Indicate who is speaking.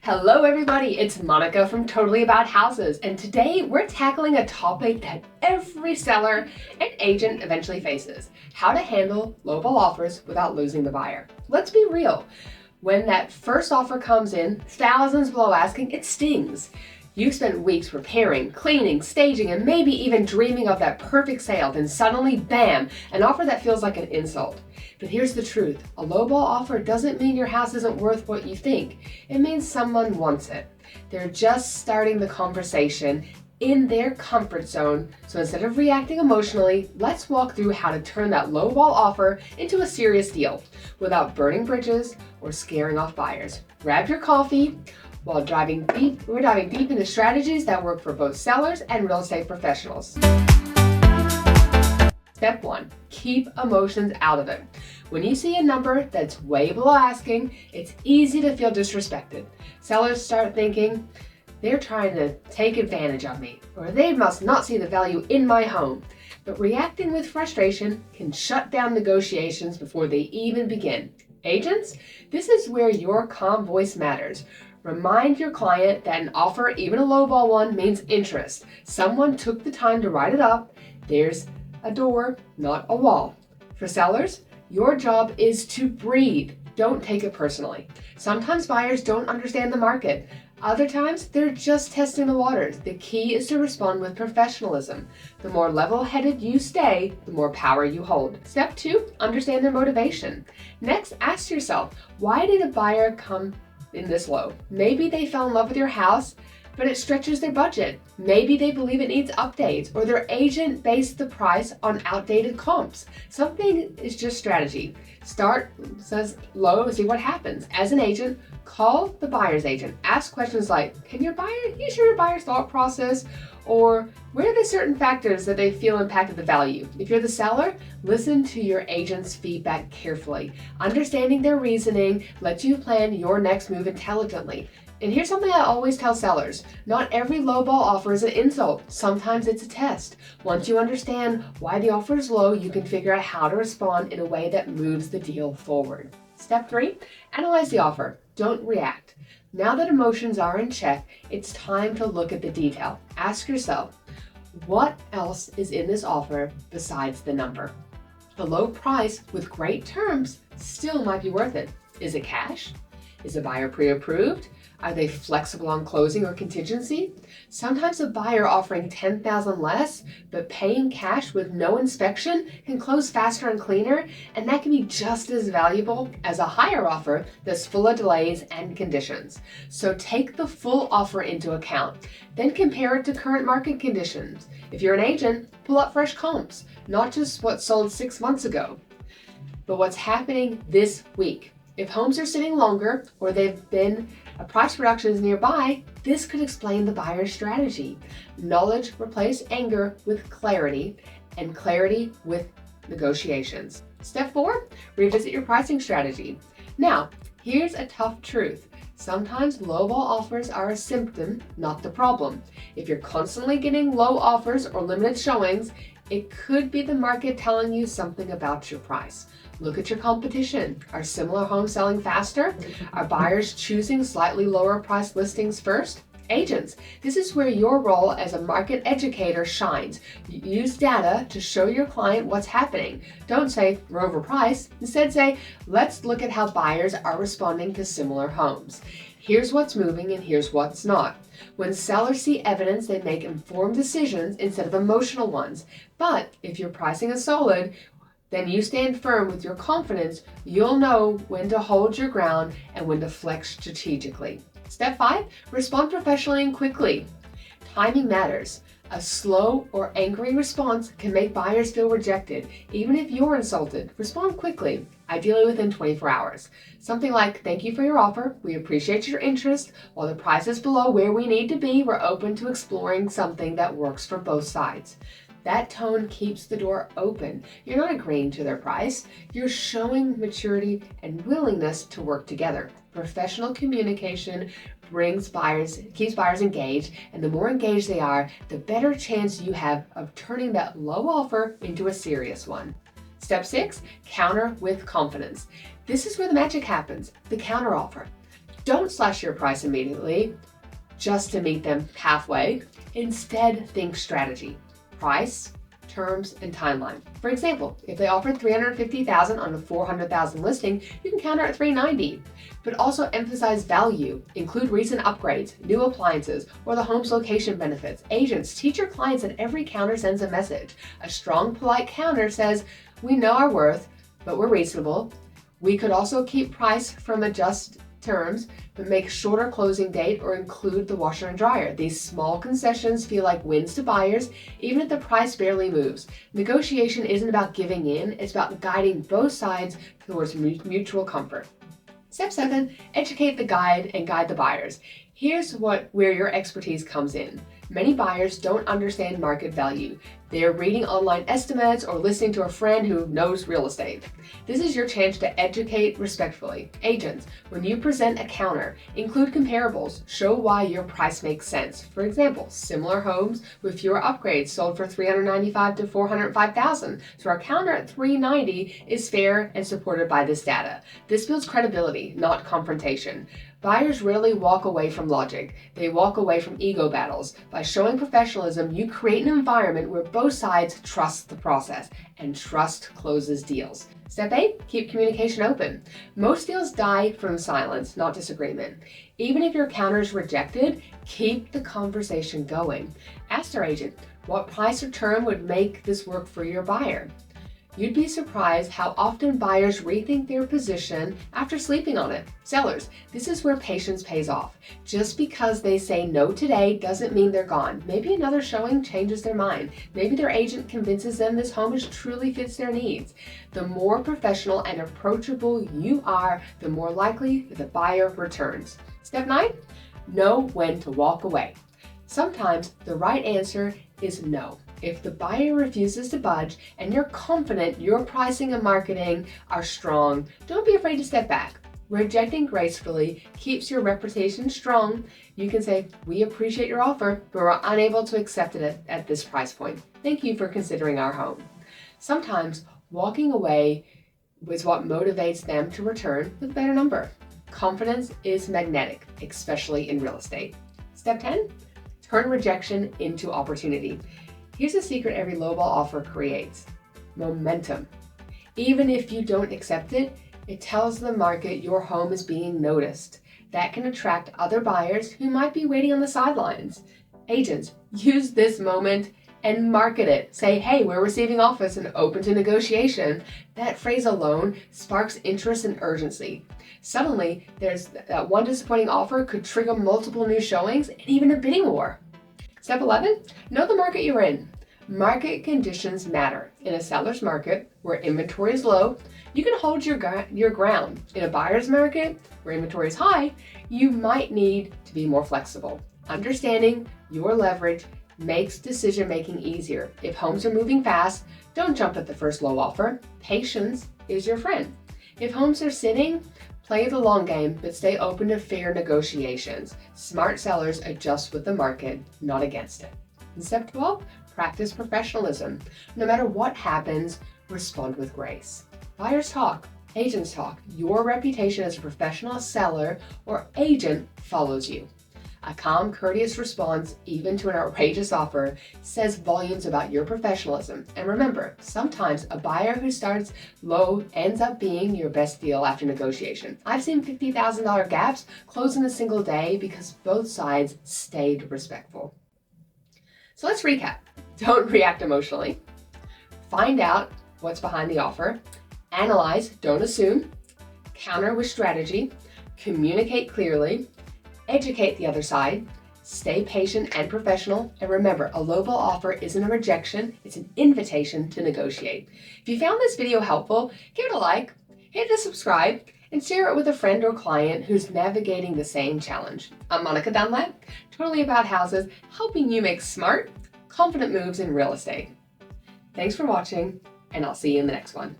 Speaker 1: Hello everybody, it's Monica from Totally About Houses, and today we're tackling a topic that every seller and agent eventually faces: how to handle lowball offers without losing the buyer. Let's be real. When that first offer comes in, thousands below asking, it stings. You've spent weeks preparing, cleaning, staging, and maybe even dreaming of that perfect sale, then suddenly, bam, an offer that feels like an insult. But here's the truth. A lowball offer doesn't mean your house isn't worth what you think. It means someone wants it. They're just starting the conversation in their comfort zone. So instead of reacting emotionally, let's walk through how to turn that lowball offer into a serious deal without burning bridges or scaring off buyers. Grab your coffee. We're diving deep into strategies that work for both sellers and real estate professionals. Step 1, keep emotions out of it. When you see a number that's way below asking, it's easy to feel disrespected. Sellers start thinking, they're trying to take advantage of me, or they must not see the value in my home. But reacting with frustration can shut down negotiations before they even begin. Agents, this is where your calm voice matters. Remind your client that an offer, even a lowball one, means interest. Someone took the time to write it up. There's a door, not a wall. For sellers, your job is to breathe. Don't take it personally. Sometimes buyers don't understand the market. Other times, they're just testing the waters. The key is to respond with professionalism. The more level-headed you stay, the more power you hold. Step 2, understand their motivation. Next, ask yourself, why did a buyer come in this low? Maybe they fell in love with your house, but it stretches their budget. Maybe they believe it needs updates, or their agent based the price on outdated comps. Something is just strategy. Start, says low, see what happens. As an agent, call the buyer's agent. Ask questions like, you share your buyer's thought process? Or where are the certain factors that they feel impacted the value? If you're the seller, listen to your agent's feedback carefully. Understanding their reasoning lets you plan your next move intelligently. And here's something I always tell sellers. Not every lowball offer is an insult. Sometimes it's a test. Once you understand why the offer is low, you can figure out how to respond in a way that moves the deal forward. Step 3, analyze the offer. Don't react. Now that emotions are in check, it's time to look at the detail. Ask yourself, what else is in this offer besides the number? A low price with great terms still might be worth it. Is it cash? Is the buyer pre-approved? Are they flexible on closing or contingency? Sometimes a buyer offering $10,000 less, but paying cash with no inspection can close faster and cleaner, and that can be just as valuable as a higher offer that's full of delays and conditions. So take the full offer into account. Then compare it to current market conditions. If you're an agent, pull up fresh comps, not just what sold 6 months ago, but what's happening this week. If homes are sitting longer or they've been price reductions nearby, this could explain the buyer's strategy. Knowledge replace anger with clarity, and clarity with negotiations. Step 4, revisit your pricing strategy. Now, here's a tough truth. Sometimes lowball offers are a symptom, not the problem. If you're constantly getting low offers or limited showings, it could be the market telling you something about your price. Look at your competition. Are similar homes selling faster? Are buyers choosing slightly lower priced listings first? Agents, this is where your role as a market educator shines. Use data to show your client what's happening. Don't say, we're overpriced. Instead say, let's look at how buyers are responding to similar homes. Here's what's moving and here's what's not. When sellers see evidence, they make informed decisions instead of emotional ones. But if your pricing is solid, then you stand firm with your confidence, you'll know when to hold your ground and when to flex strategically. Step 5, respond professionally and quickly. Timing matters. A slow or angry response can make buyers feel rejected. Even if you're insulted, respond quickly, ideally within 24 hours. Something like, thank you for your offer. We appreciate your interest. While the price is below where we need to be, we're open to exploring something that works for both sides. That tone keeps the door open. You're not agreeing to their price. You're showing maturity and willingness to work together. Professional communication keeps buyers engaged, and the more engaged they are, the better chance you have of turning that low offer into a serious one. Step 6, counter with confidence. This is where the magic happens, the counteroffer. Don't slash your price immediately just to meet them halfway. Instead, think strategy, price, terms, and timeline. For example, if they offer $350,000 on a $400,000 listing, you can counter at $390,000. But also emphasize value, include recent upgrades, new appliances, or the home's location benefits. Agents, teach your clients that every counter sends a message. A strong, polite counter says, "We know our worth, but we're reasonable. We could also keep price from adjust terms, but make shorter closing date or include the washer and dryer." These small concessions feel like wins to buyers, even if the price barely moves. Negotiation isn't about giving in, it's about guiding both sides towards mutual comfort. Step 7, educate the guide and guide the buyers. Here's where your expertise comes in. Many buyers don't understand market value. They're reading online estimates or listening to a friend who knows real estate. This is your chance to educate respectfully. Agents, when you present a counter, include comparables. Show why your price makes sense. For example, similar homes with fewer upgrades sold for $395,000 to $405,000. So our counter at $390,000 is fair and supported by this data. This builds credibility, not confrontation. Buyers rarely walk away from logic. They walk away from ego battles. By showing professionalism, you create an environment where both sides trust the process, and trust closes deals. Step 8, keep communication open. Most deals die from silence, not disagreement. Even if your counter is rejected, keep the conversation going. Ask their agent, what price or term would make this work for your buyer? You'd be surprised how often buyers rethink their position after sleeping on it. Sellers, this is where patience pays off. Just because they say no today doesn't mean they're gone. Maybe another showing changes their mind. Maybe their agent convinces them this home truly fits their needs. The more professional and approachable you are, the more likely that the buyer returns. Step 9, know when to walk away. Sometimes the right answer is no. If the buyer refuses to budge and you're confident your pricing and marketing are strong, don't be afraid to step back. Rejecting gracefully keeps your reputation strong. You can say, "We appreciate your offer, but we're unable to accept it at this price point. Thank you for considering our home." Sometimes walking away is what motivates them to return with a better number. Confidence is magnetic, especially in real estate. Step 10, turn rejection into opportunity. Here's a secret every lowball offer creates: momentum. Even if you don't accept it, it tells the market your home is being noticed. That can attract other buyers who might be waiting on the sidelines. Agents, use this moment and market it. Say, "Hey, we're receiving offers and open to negotiation." That phrase alone sparks interest and urgency. Suddenly, there's that one disappointing offer could trigger multiple new showings and even a bidding war. Step 11, know the market you're in. Market conditions matter. In a seller's market where inventory is low, you can hold your ground. In a buyer's market where inventory is high, you might need to be more flexible. Understanding your leverage makes decision-making easier. If homes are moving fast, don't jump at the first low offer. Patience is your friend. If homes are sitting, play the long game, but stay open to fair negotiations. Smart sellers adjust with the market, not against it. And step 12, practice professionalism. No matter what happens, respond with grace. Buyers talk, agents talk. Your reputation as a professional seller or agent follows you. A calm, courteous response, even to an outrageous offer, says volumes about your professionalism. And remember, sometimes a buyer who starts low ends up being your best deal after negotiation. I've seen $50,000 gaps close in a single day because both sides stayed respectful. So let's recap. Don't react emotionally. Find out what's behind the offer. Analyze, don't assume. Counter with strategy. Communicate clearly. Educate the other side, stay patient and professional, and remember, a lowball offer isn't a rejection, it's an invitation to negotiate. If you found this video helpful, give it a like, hit the subscribe, and share it with a friend or client who's navigating the same challenge. I'm Monica Dunlap, totally about houses, helping you make smart, confident moves in real estate. Thanks for watching, and I'll see you in the next one.